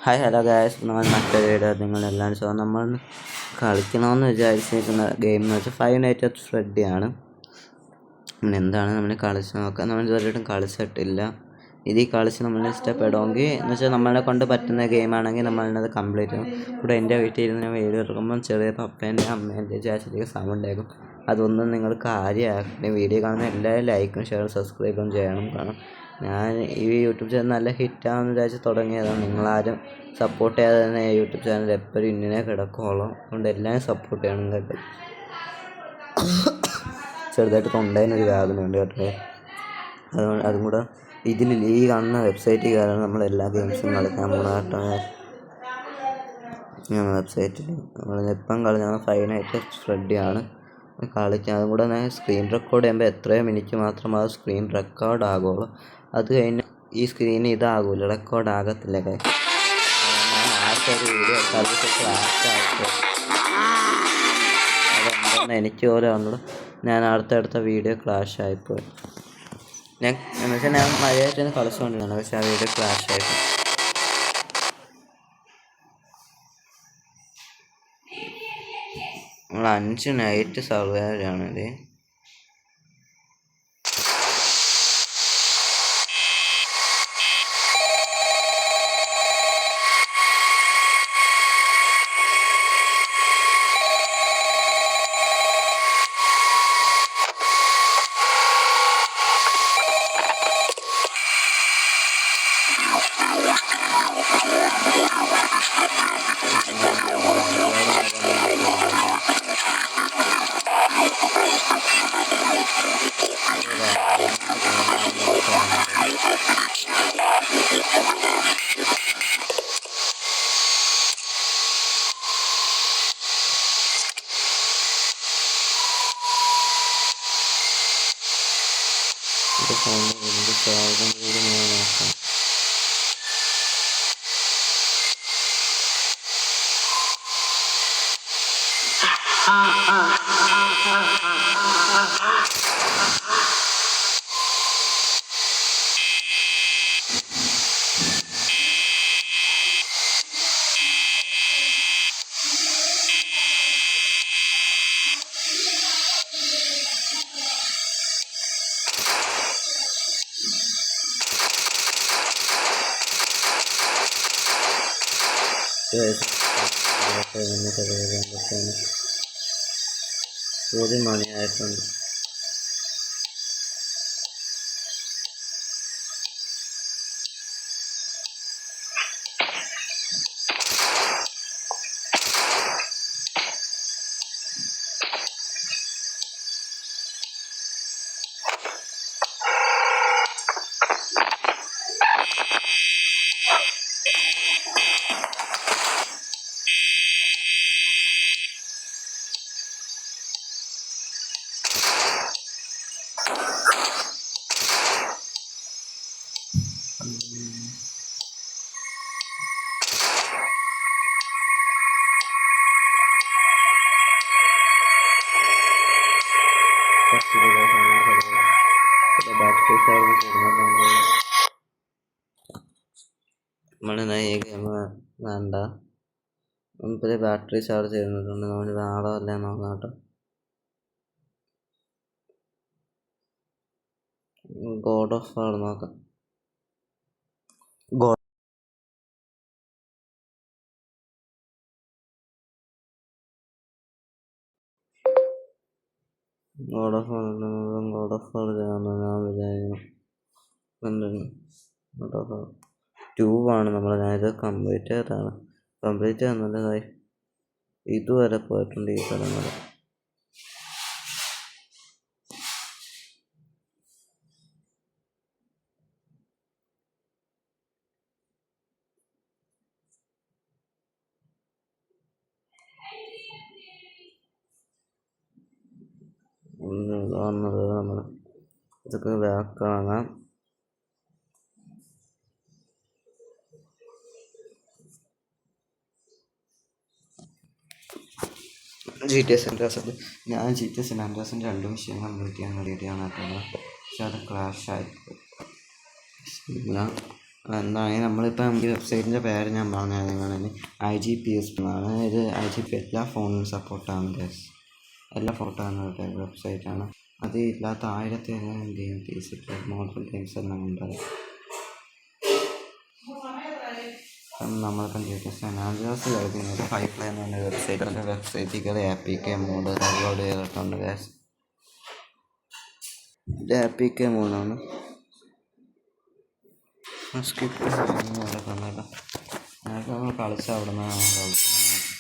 Hi hello guys, നമ്മൾ മറ്റൊരു video നിങ്ങളെല്ലാം നമ്മൾ കളിക്കണമെന്ന് വിചാരിച്ചിരിക്കുന്ന ഗെയിം എന്ന് വെച്ചാൽ 5 Nights at Freddy ആണ്. എന്താണ് നമ്മൾ കളിച്ച് നോക്കാം. നമ്മൾ ഇതുവരെയായിട്ടും കളിച്ചിട്ടില്ല. ഇത് കളിച്ച് നമ്മൾ ഇഷ്ടപ്പെടുമെങ്കിൽ എന്ന് വെച്ചാൽ നമ്മളെ കൊണ്ട് പറ്റുന്ന ഗെയിമാണെങ്കിൽ നമ്മളത് കംപ്ലീറ്റ് ചെയ്യും. ഇവിടെ എൻ്റെ വീട്ടിൽ ഇരുന്ന് ഞാൻ വീഡിയോ എടുക്കുമ്പം ചെറിയ പപ്പേൻ്റെ അമ്മേൻ്റെ ചേച്ചിയൊക്കെ സൗണ്ട് ആയിരിക്കും. അതൊന്നും നിങ്ങൾ കാര്യമാക്കണേ. വീഡിയോ കാണുന്ന എല്ലാവരും ലൈക്കും ഷെയറും സബ്സ്ക്രൈബും ചെയ്യണം. കാരണം ഞാൻ ഈ യൂട്യൂബ് ചാനൽ നല്ല ഹിറ്റാണെന്ന് വിചാരിച്ച് തുടങ്ങിയതാണ്. നിങ്ങളാരും സപ്പോർട്ട് ചെയ്യാതെ തന്നെ യൂട്യൂബ് ചാനൽ എപ്പോഴും ഇങ്ങനെ കിടക്കുള്ളൂ. അതുകൊണ്ട് എല്ലാവരും സപ്പോർട്ട് ചെയ്യണം കേട്ടോ. ചെറുതായിട്ട് തൊണ്ടേനൊരു വേദനയുണ്ട് കേട്ടോ. അതും കൂടെ ഇതിൽ ഈ കാണുന്ന വെബ്സൈറ്റിൽ കയറാൻ നമ്മളെല്ലാ ഗെയിംസും കളിക്കാൻ പോകുന്ന കേട്ടോ. വെബ്സൈറ്റിൽ നമ്മളിപ്പം കളിക്കുന്ന 5 Nights at Freddy ആണ് കളിക്കാൻ. അതും കൂടെ സ്ക്രീൻ റെക്കോർഡ് ചെയ്യുമ്പോൾ എത്രയോ മിനിറ്റ് മാത്രമേ അത് സ്ക്രീൻ റെക്കോർഡ് ആകുള്ളൂ. അത് കഴിഞ്ഞ് ഈ സ്ക്രീൻ ഇതാകില്ല, റെക്കോർഡ് ആകത്തില്ല. ആർക്കൊരു വീഡിയോ അതെന്താണെന്ന് എനിക്ക് പോലെ വന്നത്. ഞാൻ അടുത്തടുത്ത വീഡിയോ ക്ലാഷ് ആയിപ്പോയി. എന്ന് വെച്ചാൽ ഞാൻ മഴയായിട്ട് തന്നെ കളിച്ചുകൊണ്ടിരുന്നതാണ്, പക്ഷെ ആ വീഡിയോ ക്ലാഷ് ആയിപ്പോയി. നമ്മൾ 5 നൈറ്റ് സർവൈവറാണിത്. ഒരു മണിയായിട്ടുണ്ട്. ബാറ്ററി ചാർജ് നമ്മള് ഈ ഗെയിം വേണ്ട. നമുക്കിത് ബാറ്ററി ചാർജ് ചെയ്യുന്നുണ്ട്. നമ്മൾ നാളെ അല്ലേ നോക്കാം കേട്ടോ. ഗോഡ് ഓഫ് വാർ നോക്കാം. ഗോഡ് ഓഫ് വാർ ചെയ്യാമെന്ന് ഞാൻ വിചാരിക്കുന്നു. ഗോഡ് ഓഫ് വാർ 2 ആണ് ഞാനിത് കംപ്ലീറ്റ് ചെയ്യാൻ നല്ലതായി. ഇതുവരെ പോയിട്ടുണ്ട് ഈ സ്ഥലങ്ങൾ. നമ്മൾ ഇതൊക്കെ ബാക്ക് കാണാം. GTA San Andreas. ഞാൻ GTA San Andreas 2 mission complete ചെയ്യാൻ വേണ്ടിയിട്ടാണ് കേട്ടോ. പക്ഷെ അത് ക്രാഷ് ആയിപ്പോയി. എന്താണെങ്കിൽ നമ്മളിപ്പം ഈ വെബ്സൈറ്റിൻ്റെ പേര് ഞാൻ പറഞ്ഞത് നിങ്ങളതിന് IGPS എന്നാണ്. ഇത് IGP എല്ലാ ഫോണിനും സപ്പോർട്ടാണ് ഗൈസ്. എല്ലാ ഫോട്ടോയാണ് വെബ്സൈറ്റാണ്. അത് ഇല്ലാത്ത 1000 ഗെയിം പീസ് മോഡൽ ഗെയിംസ് എല്ലാം ഉണ്ടാകും. നമ്മളിപ്പം ആൻഡ്രോസ് കളിക്കുന്നത് 5play എന്ന് പറഞ്ഞ വെബ്സൈറ്റ്. വെബ്സൈറ്റിൽ APK മോഡ് ഡൗൺലോഡ് ചെയ്തിട്ടുണ്ട് ഗൈസ്. ഇത് APK മോഡാണ്. സ്കിപ്പ് നടക്കുന്നില്ല. അതൊക്കെ നമ്മൾ കളിച്ച അവിടെ നിന്നാണ് കളിക്കുന്നത്.